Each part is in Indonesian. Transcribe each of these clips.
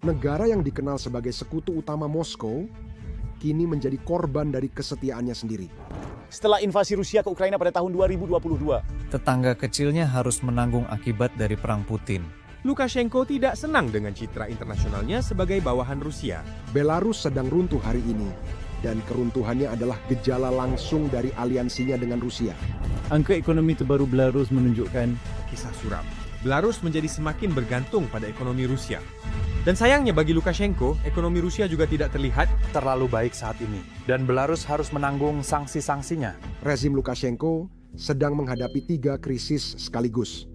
Negara yang dikenal sebagai sekutu utama Moskow kini menjadi korban dari kesetiaannya sendiri. Setelah invasi Rusia ke Ukraina pada tahun 2022, Tetangga kecilnya harus menanggung akibat dari perang Putin. Lukashenko tidak senang dengan citra internasionalnya sebagai bawahan Rusia. Belarus sedang runtuh hari ini, dan keruntuhannya adalah gejala langsung dari aliansinya dengan Rusia. Angka ekonomi terbaru Belarus menunjukkan Kisah suram. Belarus menjadi semakin bergantung pada ekonomi Rusia. Dan sayangnya bagi Lukashenko, ekonomi Rusia juga tidak terlihat terlalu baik saat ini, dan Belarus harus menanggung sanksi-sanksinya. Rezim Lukashenko sedang menghadapi 3 krisis sekaligus.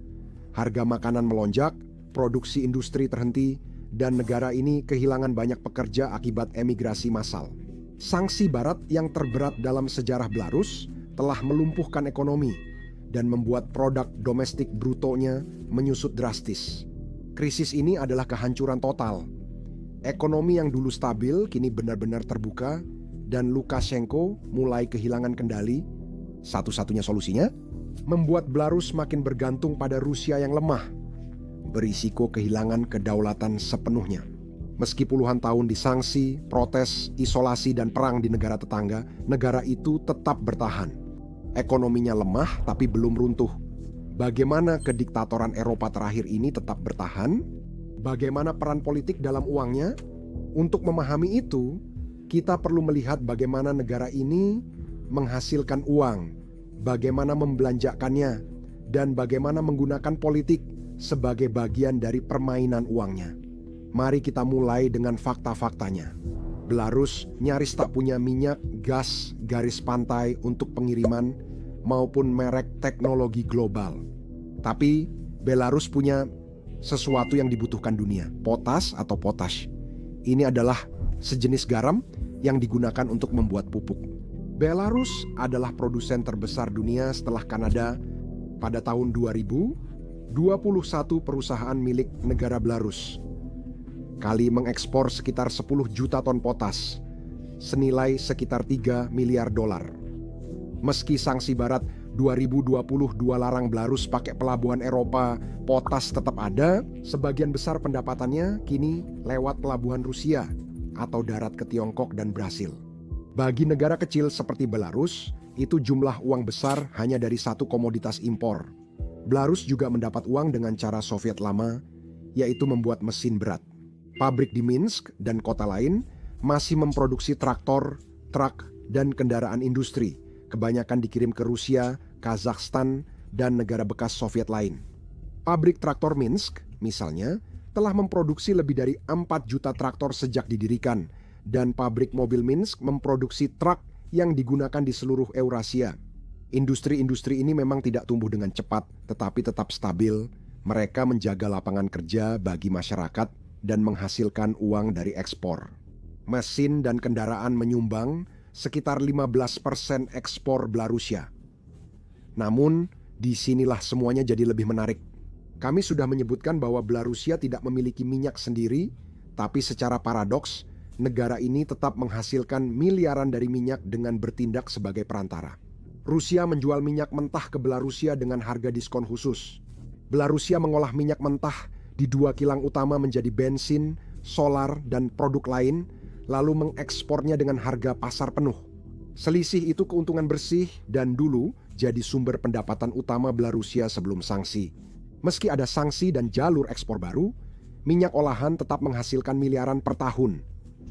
Harga makanan melonjak, produksi industri terhenti, dan negara ini kehilangan banyak pekerja akibat emigrasi massal. Sanksi Barat yang terberat dalam sejarah Belarus telah melumpuhkan ekonomi dan membuat produk domestik brutonya menyusut drastis. Krisis ini adalah kehancuran total. Ekonomi yang dulu stabil kini benar-benar terbuka dan Lukashenko mulai kehilangan kendali. Satu-satunya solusinya, membuat Belarus makin bergantung pada Rusia yang lemah, berisiko kehilangan kedaulatan sepenuhnya. Meski puluhan tahun disanksi, protes, isolasi, dan perang di negara tetangga, negara itu tetap bertahan. Ekonominya lemah tapi belum runtuh. Bagaimana kediktatoran Eropa terakhir ini tetap bertahan? Bagaimana peran politik dalam uangnya? Untuk memahami itu, kita perlu melihat bagaimana negara ini menghasilkan uang, bagaimana membelanjakannya, dan bagaimana menggunakan politik sebagai bagian dari permainan uangnya. Mari kita mulai dengan fakta-faktanya. Belarus nyaris tak punya minyak, gas, garis pantai untuk pengiriman, maupun merek teknologi global. Tapi Belarus punya sesuatu yang dibutuhkan dunia, potas atau potash. Ini adalah sejenis garam yang digunakan untuk membuat pupuk. Belarus adalah produsen terbesar dunia setelah Kanada. Pada tahun 2000, 21 perusahaan milik negara Belarus kali mengekspor sekitar 10 juta ton potas, senilai sekitar 3 miliar dolar. Meski sanksi Barat 2022 larang Belarus pakai pelabuhan Eropa, potas tetap ada. Sebagian besar pendapatannya kini lewat pelabuhan Rusia atau darat ke Tiongkok dan Brasil. Bagi negara kecil seperti Belarus, itu jumlah uang besar hanya dari satu komoditas impor. Belarus juga mendapat uang dengan cara Soviet lama, yaitu membuat mesin berat. Pabrik di Minsk dan kota lain masih memproduksi traktor, truk, dan kendaraan industri. Kebanyakan dikirim ke Rusia, Kazakhstan, dan negara bekas Soviet lain. Pabrik traktor Minsk, misalnya, telah memproduksi lebih dari 4 juta traktor sejak didirikan, dan pabrik mobil Minsk memproduksi truk yang digunakan di seluruh Eurasia. Industri-industri ini memang tidak tumbuh dengan cepat, tetapi tetap stabil. Mereka menjaga lapangan kerja bagi masyarakat dan menghasilkan uang dari ekspor. Mesin dan kendaraan menyumbang sekitar 15% ekspor Belarusia. Namun, disinilah semuanya jadi lebih menarik. Kami sudah menyebutkan bahwa Belarusia tidak memiliki minyak sendiri, tapi secara paradoks, negara ini tetap menghasilkan miliaran dari minyak dengan bertindak sebagai perantara. Rusia menjual minyak mentah ke Belarusia dengan harga diskon khusus. Belarusia mengolah minyak mentah di 2 kilang utama menjadi bensin, solar, dan produk lain, lalu mengekspornya dengan harga pasar penuh. Selisih itu keuntungan bersih dan dulu jadi sumber pendapatan utama Belarusia sebelum sanksi. Meski ada sanksi dan jalur ekspor baru, minyak olahan tetap menghasilkan miliaran per tahun.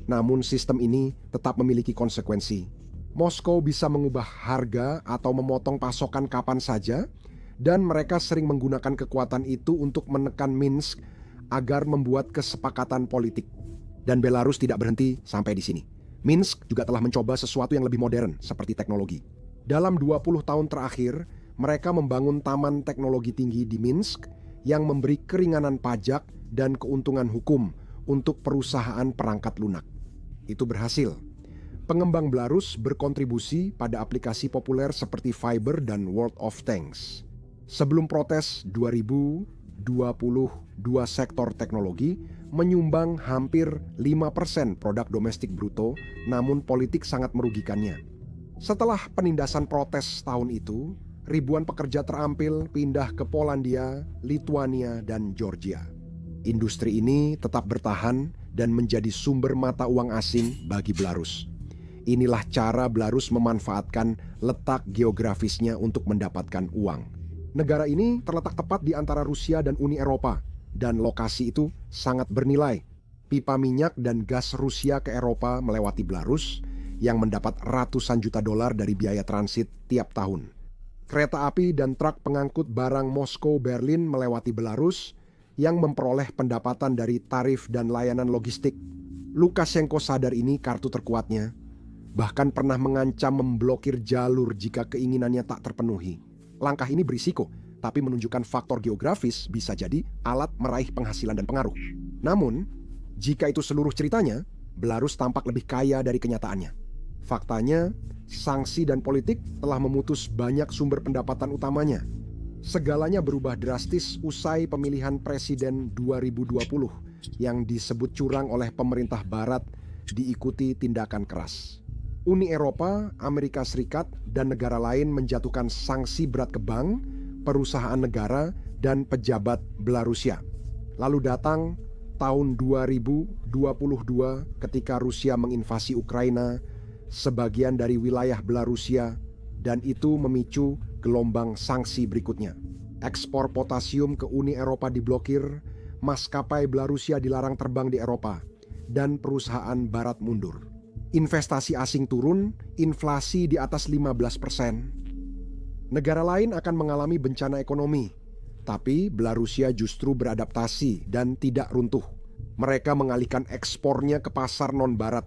Namun sistem ini tetap memiliki konsekuensi. Moskow bisa mengubah harga atau memotong pasokan kapan saja, dan mereka sering menggunakan kekuatan itu untuk menekan Minsk agar membuat kesepakatan politik. Dan Belarus tidak berhenti sampai di sini. Minsk juga telah mencoba sesuatu yang lebih modern seperti teknologi. Dalam 20 tahun terakhir, mereka membangun taman teknologi tinggi di Minsk yang memberi keringanan pajak dan keuntungan hukum untuk perusahaan perangkat lunak. Itu berhasil. Pengembang Belarus berkontribusi pada aplikasi populer seperti Viber dan World of Tanks. Sebelum protes 2022 sektor teknologi menyumbang hampir 5% produk domestik bruto, namun politik sangat merugikannya. Setelah penindasan protes tahun itu, ribuan pekerja terampil pindah ke Polandia, Lituania, dan Georgia. Industri ini tetap bertahan dan menjadi sumber mata uang asing bagi Belarus. Inilah cara Belarus memanfaatkan letak geografisnya untuk mendapatkan uang. Negara ini terletak tepat di antara Rusia dan Uni Eropa, dan lokasi itu sangat bernilai. Pipa minyak dan gas Rusia ke Eropa melewati Belarus, yang mendapat ratusan juta dolar dari biaya transit tiap tahun. Kereta api dan truk pengangkut barang Moskow-Berlin melewati Belarus, yang memperoleh pendapatan dari tarif dan layanan logistik. Lukashenko sadar ini kartu terkuatnya, bahkan pernah mengancam memblokir jalur jika keinginannya tak terpenuhi. Langkah ini berisiko, tapi menunjukkan faktor geografis bisa jadi alat meraih penghasilan dan pengaruh. Namun, jika itu seluruh ceritanya, Belarus tampak lebih kaya dari kenyataannya. Faktanya, sanksi dan politik telah memutus banyak sumber pendapatan utamanya. Segalanya berubah drastis usai pemilihan presiden 2020 yang disebut curang oleh pemerintah Barat diikuti tindakan keras. Uni Eropa, Amerika Serikat, dan negara lain menjatuhkan sanksi berat ke bank, perusahaan negara, dan pejabat Belarusia. Lalu datang tahun 2022 ketika Rusia menginvasi Ukraina, sebagian dari wilayah Belarusia, dan itu memicu gelombang sanksi berikutnya. Ekspor potasium ke Uni Eropa diblokir, maskapai Belarusia dilarang terbang di Eropa, dan perusahaan Barat mundur. Investasi asing turun, inflasi di atas 15%. Negara lain akan mengalami bencana ekonomi, tapi Belarusia justru beradaptasi dan tidak runtuh. Mereka mengalihkan ekspornya ke pasar non-Barat.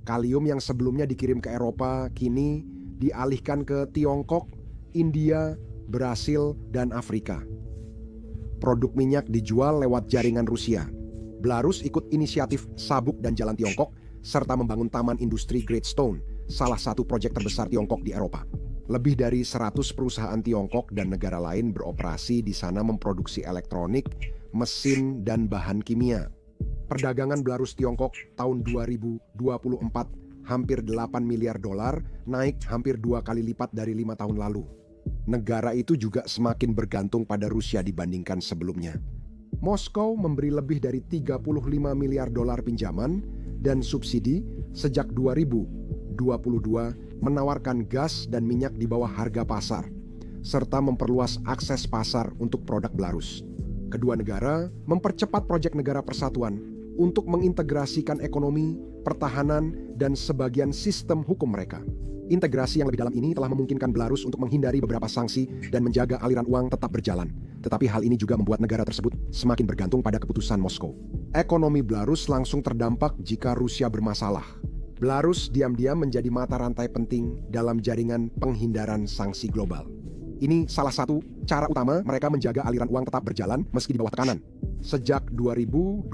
Kalium yang sebelumnya dikirim ke Eropa kini dialihkan ke Tiongkok, India, Brasil, dan Afrika. Produk minyak dijual lewat jaringan Rusia. Belarus ikut inisiatif Sabuk dan Jalan Tiongkok, serta membangun Taman Industri Great Stone, salah satu proyek terbesar Tiongkok di Eropa. Lebih dari 100 perusahaan Tiongkok dan negara lain beroperasi di sana memproduksi elektronik, mesin, dan bahan kimia. Perdagangan Belarus-Tiongkok tahun 2024 hampir 8 miliar dolar, naik hampir 2 kali lipat dari 5 tahun lalu. Negara itu juga semakin bergantung pada Rusia dibandingkan sebelumnya. Moskow memberi lebih dari 35 miliar dolar pinjaman dan subsidi sejak 2022, menawarkan gas dan minyak di bawah harga pasar, serta memperluas akses pasar untuk produk Belarus. Kedua negara mempercepat proyek negara persatuan untuk mengintegrasikan ekonomi, pertahanan, dan sebagian sistem hukum mereka. Integrasi yang lebih dalam ini telah memungkinkan Belarus untuk menghindari beberapa sanksi dan menjaga aliran uang tetap berjalan. Tetapi hal ini juga membuat negara tersebut semakin bergantung pada keputusan Moskow. Ekonomi Belarus langsung terdampak jika Rusia bermasalah. Belarus diam-diam menjadi mata rantai penting dalam jaringan penghindaran sanksi global. Ini salah satu cara utama mereka menjaga aliran uang tetap berjalan meski di bawah tekanan. Sejak 2022,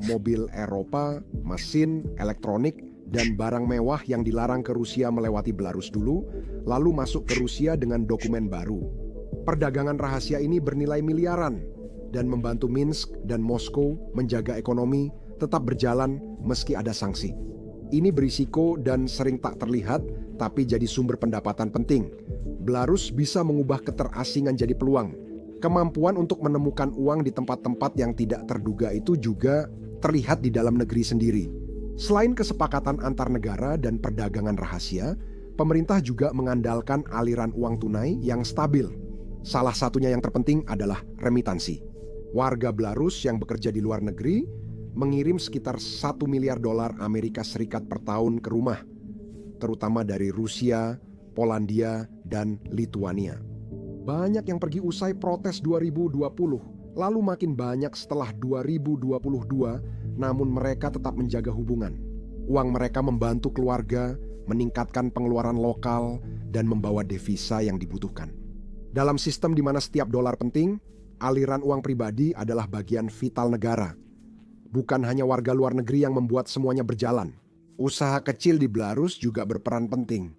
mobil Eropa, mesin, elektronik, dan barang mewah yang dilarang ke Rusia melewati Belarus dulu, lalu masuk ke Rusia dengan dokumen baru. Perdagangan rahasia ini bernilai miliaran dan membantu Minsk dan Moskow menjaga ekonomi tetap berjalan meski ada sanksi. Ini berisiko dan sering tak terlihat, tapi jadi sumber pendapatan penting. Belarus bisa mengubah keterasingan jadi peluang. Kemampuan untuk menemukan uang di tempat-tempat yang tidak terduga itu juga terlihat di dalam negeri sendiri. Selain kesepakatan antar negara dan perdagangan rahasia, pemerintah juga mengandalkan aliran uang tunai yang stabil. Salah satunya yang terpenting adalah remitansi. Warga Belarus yang bekerja di luar negeri mengirim sekitar 1 miliar dolar Amerika Serikat per tahun ke rumah, terutama dari Rusia, Polandia, dan Lituania. Banyak yang pergi usai protes 2020, lalu makin banyak setelah 2022, namun mereka tetap menjaga hubungan. Uang mereka membantu keluarga, meningkatkan pengeluaran lokal, dan membawa devisa yang dibutuhkan. Dalam sistem di mana setiap dolar penting, aliran uang pribadi adalah bagian vital negara. Bukan hanya warga luar negeri yang membuat semuanya berjalan. Usaha kecil di Belarus juga berperan penting.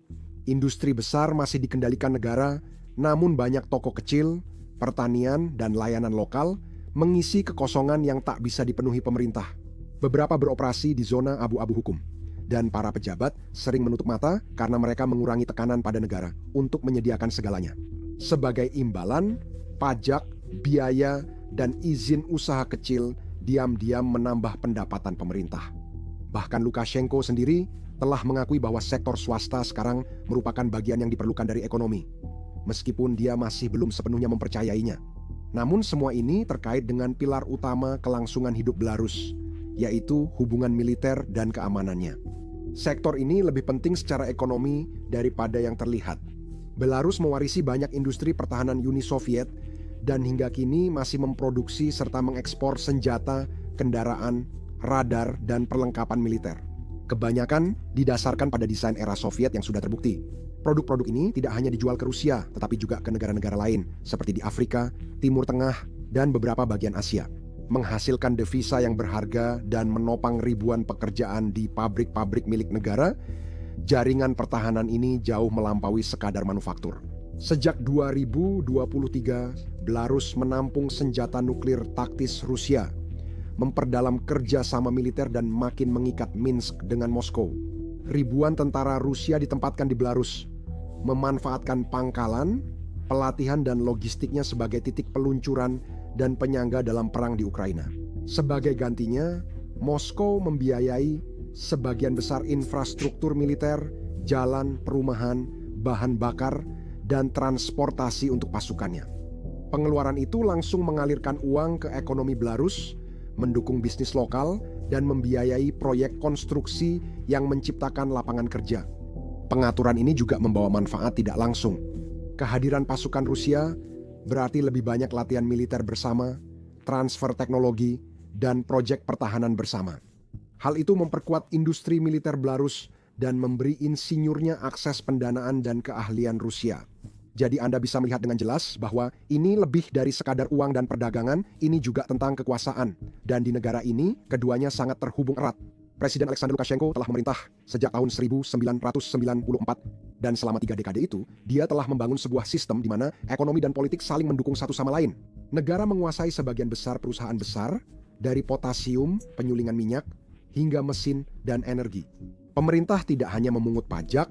Industri besar masih dikendalikan negara, namun banyak toko kecil, pertanian, dan layanan lokal mengisi kekosongan yang tak bisa dipenuhi pemerintah. Beberapa beroperasi di zona abu-abu hukum, dan para pejabat sering menutup mata karena mereka mengurangi tekanan pada negara untuk menyediakan segalanya. Sebagai imbalan, pajak, biaya, dan izin usaha kecil diam-diam menambah pendapatan pemerintah. Bahkan Lukashenko sendiri telah mengakui bahwa sektor swasta sekarang merupakan bagian yang diperlukan dari ekonomi, meskipun dia masih belum sepenuhnya mempercayainya. Namun semua ini terkait dengan pilar utama kelangsungan hidup Belarus, yaitu hubungan militer dan keamanannya. Sektor ini lebih penting secara ekonomi daripada yang terlihat. Belarus mewarisi banyak industri pertahanan Uni Soviet dan hingga kini masih memproduksi serta mengekspor senjata, kendaraan, radar, dan perlengkapan militer. Kebanyakan didasarkan pada desain era Soviet yang sudah terbukti. Produk-produk ini tidak hanya dijual ke Rusia, tetapi juga ke negara-negara lain, seperti di Afrika, Timur Tengah, dan beberapa bagian Asia. Menghasilkan devisa yang berharga dan menopang ribuan pekerjaan di pabrik-pabrik milik negara, jaringan pertahanan ini jauh melampaui sekadar manufaktur. Sejak 2023, Belarus menampung senjata nuklir taktis Rusia, memperdalam kerjasama militer dan makin mengikat Minsk dengan Moskow. Ribuan tentara Rusia ditempatkan di Belarus, memanfaatkan pangkalan, pelatihan dan logistiknya sebagai titik peluncuran dan penyangga dalam perang di Ukraina. Sebagai gantinya, Moskow membiayai sebagian besar infrastruktur militer, jalan, perumahan, bahan bakar, dan transportasi untuk pasukannya. Pengeluaran itu langsung mengalirkan uang ke ekonomi Belarus, mendukung bisnis lokal, dan membiayai proyek konstruksi yang menciptakan lapangan kerja. Pengaturan ini juga membawa manfaat tidak langsung. Kehadiran pasukan Rusia berarti lebih banyak latihan militer bersama, transfer teknologi, dan proyek pertahanan bersama. Hal itu memperkuat industri militer Belarus dan memberi insinyurnya akses pendanaan dan keahlian Rusia. Jadi Anda bisa melihat dengan jelas bahwa ini lebih dari sekadar uang dan perdagangan, ini juga tentang kekuasaan. Dan di negara ini, keduanya sangat terhubung erat. Presiden Alexander Lukashenko telah memerintah sejak tahun 1994 dan selama 3 dekade itu, dia telah membangun sebuah sistem di mana ekonomi dan politik saling mendukung satu sama lain. Negara menguasai sebagian besar perusahaan besar, dari potasium, penyulingan minyak, hingga mesin dan energi. Pemerintah tidak hanya memungut pajak,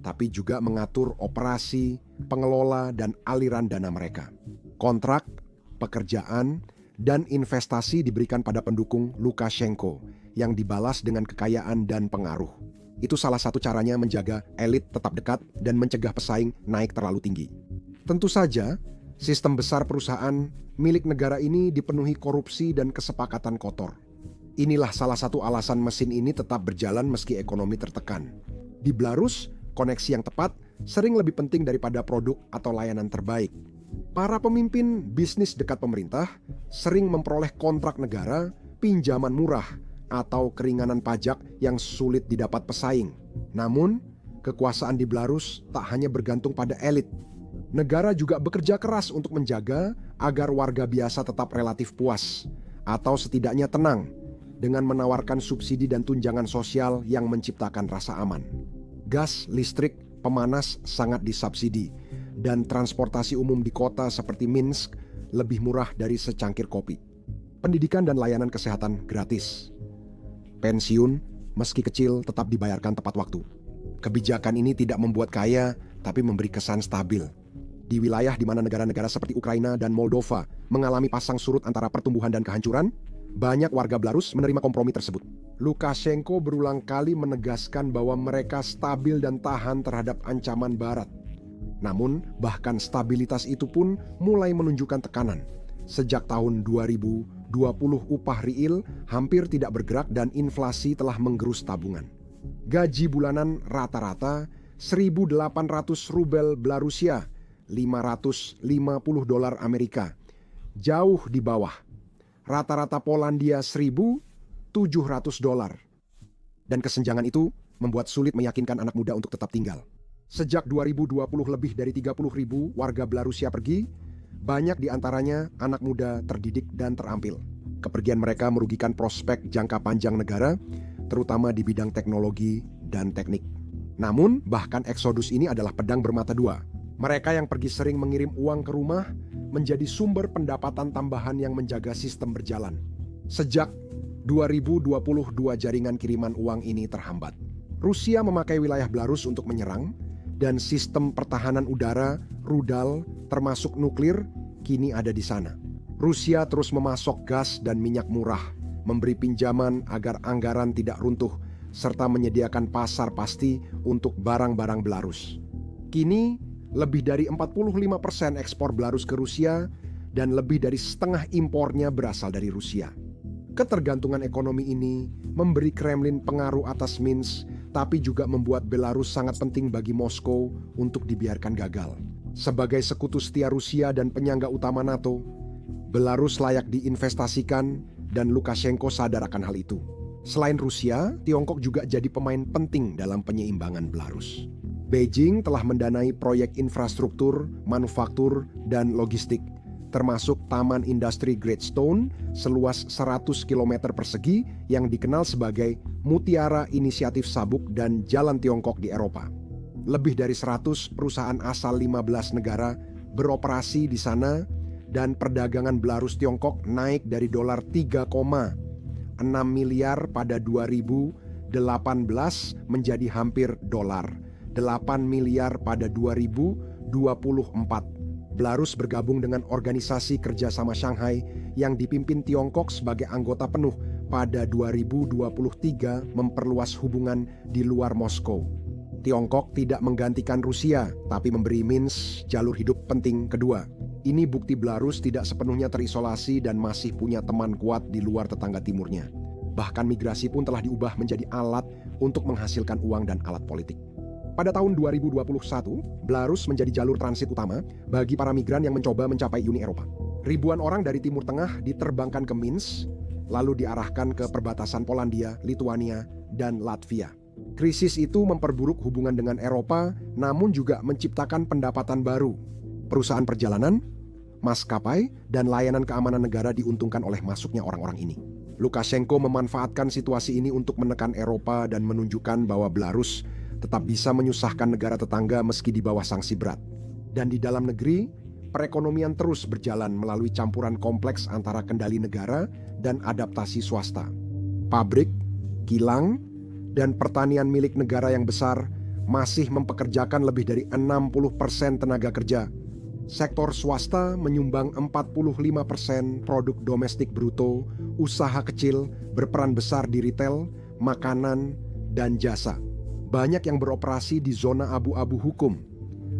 tapi juga mengatur operasi, pengelola, dan aliran dana mereka. Kontrak, pekerjaan, dan investasi diberikan pada pendukung Lukashenko yang dibalas dengan kekayaan dan pengaruh. Itu salah satu caranya menjaga elit tetap dekat dan mencegah pesaing naik terlalu tinggi. Tentu saja, sistem besar perusahaan milik negara ini dipenuhi korupsi dan kesepakatan kotor. Inilah salah satu alasan mesin ini tetap berjalan meski ekonomi tertekan. Di Belarus, koneksi yang tepat sering lebih penting daripada produk atau layanan terbaik. Para pemimpin bisnis dekat pemerintah sering memperoleh kontrak negara, pinjaman murah, atau keringanan pajak yang sulit didapat pesaing. Namun, kekuasaan di Belarus tak hanya bergantung pada elit. Negara juga bekerja keras untuk menjaga agar warga biasa tetap relatif puas, atau setidaknya tenang, dengan menawarkan subsidi dan tunjangan sosial yang menciptakan rasa aman. Gas, listrik, pemanas sangat disubsidi, dan transportasi umum di kota seperti Minsk lebih murah dari secangkir kopi. Pendidikan dan layanan kesehatan gratis. Pensiun, meski kecil, tetap dibayarkan tepat waktu. Kebijakan ini tidak membuat kaya, tapi memberi kesan stabil. Di wilayah di mana negara-negara seperti Ukraina dan Moldova mengalami pasang surut antara pertumbuhan dan kehancuran, banyak warga Belarus menerima kompromi tersebut. Lukashenko berulang kali menegaskan bahwa mereka stabil dan tahan terhadap ancaman Barat. Namun, bahkan stabilitas itu pun mulai menunjukkan tekanan. Sejak tahun 2020 upah real hampir tidak bergerak dan inflasi telah menggerus tabungan. Gaji bulanan rata-rata 1.800 rubel Belarusia, $550 Amerika, jauh di bawah. Rata-rata Polandia $1.700. Dan kesenjangan itu membuat sulit meyakinkan anak muda untuk tetap tinggal. Sejak 2020 lebih dari 30.000 warga Belarusia pergi, banyak di antaranya anak muda terdidik dan terampil. Kepergian mereka merugikan prospek jangka panjang negara, terutama di bidang teknologi dan teknik. Namun, bahkan eksodus ini adalah pedang bermata dua. Mereka yang pergi sering mengirim uang ke rumah menjadi sumber pendapatan tambahan yang menjaga sistem berjalan. Sejak 2022 jaringan kiriman uang ini terhambat. Rusia memakai wilayah Belarus untuk menyerang, dan sistem pertahanan udara, rudal, termasuk nuklir, kini ada di sana. Rusia terus memasok gas dan minyak murah, memberi pinjaman agar anggaran tidak runtuh, serta menyediakan pasar pasti untuk barang-barang Belarus. Kini, lebih dari 45% ekspor Belarus ke Rusia dan lebih dari setengah impornya berasal dari Rusia. Ketergantungan ekonomi ini memberi Kremlin pengaruh atas Minsk, tapi juga membuat Belarus sangat penting bagi Moskow untuk dibiarkan gagal. Sebagai sekutu setia Rusia dan penyangga utama NATO, Belarus layak diinvestasikan dan Lukashenko sadar akan hal itu. Selain Rusia, Tiongkok juga jadi pemain penting dalam penyeimbangan Belarus. Beijing telah mendanai proyek infrastruktur, manufaktur, dan logistik, termasuk Taman Industri Great Stone seluas 100 km persegi yang dikenal sebagai Mutiara Inisiatif Sabuk dan Jalan Tiongkok di Eropa. Lebih dari 100 perusahaan asal 15 negara beroperasi di sana dan perdagangan Belarus-Tiongkok naik dari dolar 3,6 miliar pada 2018 menjadi hampir dolar 8 miliar pada 2024. Belarus bergabung dengan Organisasi Kerjasama Shanghai yang dipimpin Tiongkok sebagai anggota penuh pada 2023 memperluas hubungan di luar Moskow. Tiongkok tidak menggantikan Rusia, tapi memberi Minsk jalur hidup penting kedua. Ini bukti Belarus tidak sepenuhnya terisolasi dan masih punya teman kuat di luar tetangga timurnya. Bahkan migrasi pun telah diubah menjadi alat untuk menghasilkan uang dan alat politik. Pada tahun 2021, Belarus menjadi jalur transit utama bagi para migran yang mencoba mencapai Uni Eropa. Ribuan orang dari Timur Tengah diterbangkan ke Minsk, lalu diarahkan ke perbatasan Polandia, Lituania, dan Latvia. Krisis itu memperburuk hubungan dengan Eropa, namun juga menciptakan pendapatan baru. Perusahaan perjalanan, maskapai, dan layanan keamanan negara diuntungkan oleh masuknya orang-orang ini. Lukashenko memanfaatkan situasi ini untuk menekan Eropa dan menunjukkan bahwa Belarus tetap bisa menyusahkan negara tetangga meski di bawah sanksi berat. Dan di dalam negeri, perekonomian terus berjalan melalui campuran kompleks antara kendali negara dan adaptasi swasta. Pabrik, kilang, dan pertanian milik negara yang besar masih mempekerjakan lebih dari 60% tenaga kerja. Sektor swasta menyumbang 45% produk domestik bruto, usaha kecil berperan besar di retail, makanan, dan jasa. Banyak yang beroperasi di zona abu-abu hukum.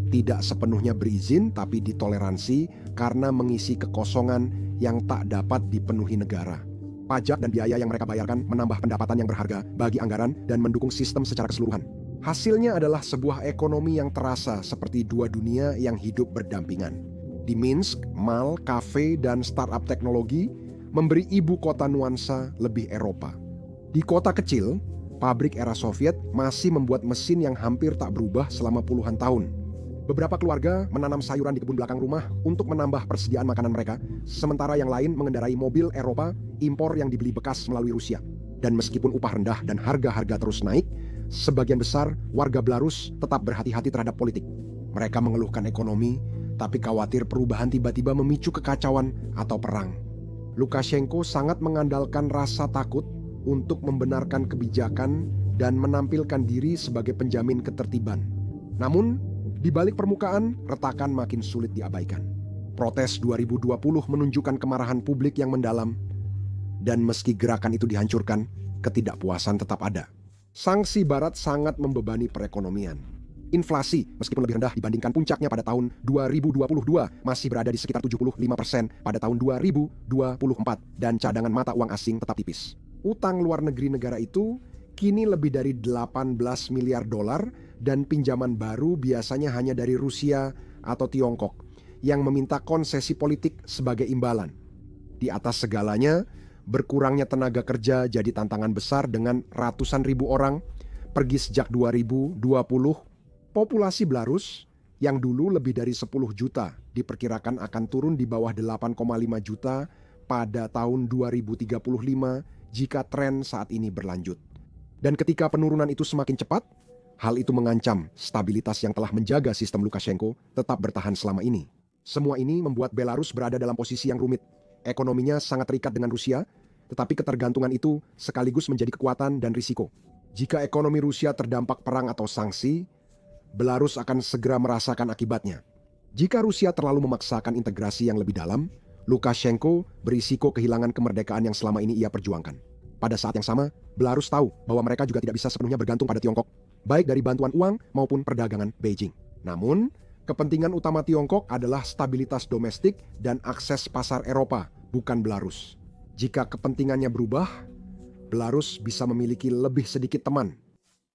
Tidak sepenuhnya berizin tapi ditoleransi karena mengisi kekosongan yang tak dapat dipenuhi negara. Pajak dan biaya yang mereka bayarkan menambah pendapatan yang berharga bagi anggaran dan mendukung sistem secara keseluruhan. Hasilnya adalah sebuah ekonomi yang terasa seperti dua dunia yang hidup berdampingan. Di Minsk, mall, kafe, dan startup teknologi memberi ibu kota nuansa lebih Eropa. Di kota kecil, pabrik era Soviet masih membuat mesin yang hampir tak berubah selama puluhan tahun. Beberapa keluarga menanam sayuran di kebun belakang rumah untuk menambah persediaan makanan mereka, sementara yang lain mengendarai mobil Eropa impor yang dibeli bekas melalui Rusia. Dan meskipun upah rendah dan harga-harga terus naik, sebagian besar warga Belarus tetap berhati-hati terhadap politik. Mereka mengeluhkan ekonomi, tapi khawatir perubahan tiba-tiba memicu kekacauan atau perang. Lukashenko sangat mengandalkan rasa takut untuk membenarkan kebijakan dan menampilkan diri sebagai penjamin ketertiban. Namun, di balik permukaan, retakan makin sulit diabaikan. Protes 2020 menunjukkan kemarahan publik yang mendalam, dan meski gerakan itu dihancurkan, ketidakpuasan tetap ada. Sanksi Barat sangat membebani perekonomian. Inflasi, meskipun lebih rendah dibandingkan puncaknya pada tahun 2022, masih berada di sekitar 75% pada tahun 2024, dan cadangan mata uang asing tetap tipis. Utang luar negeri negara itu kini lebih dari 18 miliar dolar dan pinjaman baru biasanya hanya dari Rusia atau Tiongkok yang meminta konsesi politik sebagai imbalan. Di atas segalanya, berkurangnya tenaga kerja jadi tantangan besar dengan ratusan ribu orang pergi sejak 2020. Populasi Belarus yang dulu lebih dari 10 juta diperkirakan akan turun di bawah 8,5 juta pada tahun 2035 jika tren saat ini berlanjut. Dan ketika penurunan itu semakin cepat, hal itu mengancam stabilitas yang telah menjaga sistem Lukashenko tetap bertahan selama ini. Semua ini membuat Belarus berada dalam posisi yang rumit. Ekonominya sangat terikat dengan Rusia, tetapi ketergantungan itu sekaligus menjadi kekuatan dan risiko. Jika ekonomi Rusia terdampak perang atau sanksi, Belarus akan segera merasakan akibatnya. Jika Rusia terlalu memaksakan integrasi yang lebih dalam, Lukashenko berisiko kehilangan kemerdekaan yang selama ini ia perjuangkan. Pada saat yang sama, Belarus tahu bahwa mereka juga tidak bisa sepenuhnya bergantung pada Tiongkok, baik dari bantuan uang maupun perdagangan Beijing. Namun, kepentingan utama Tiongkok adalah stabilitas domestik dan akses pasar Eropa, bukan Belarus. Jika kepentingannya berubah, Belarus bisa memiliki lebih sedikit teman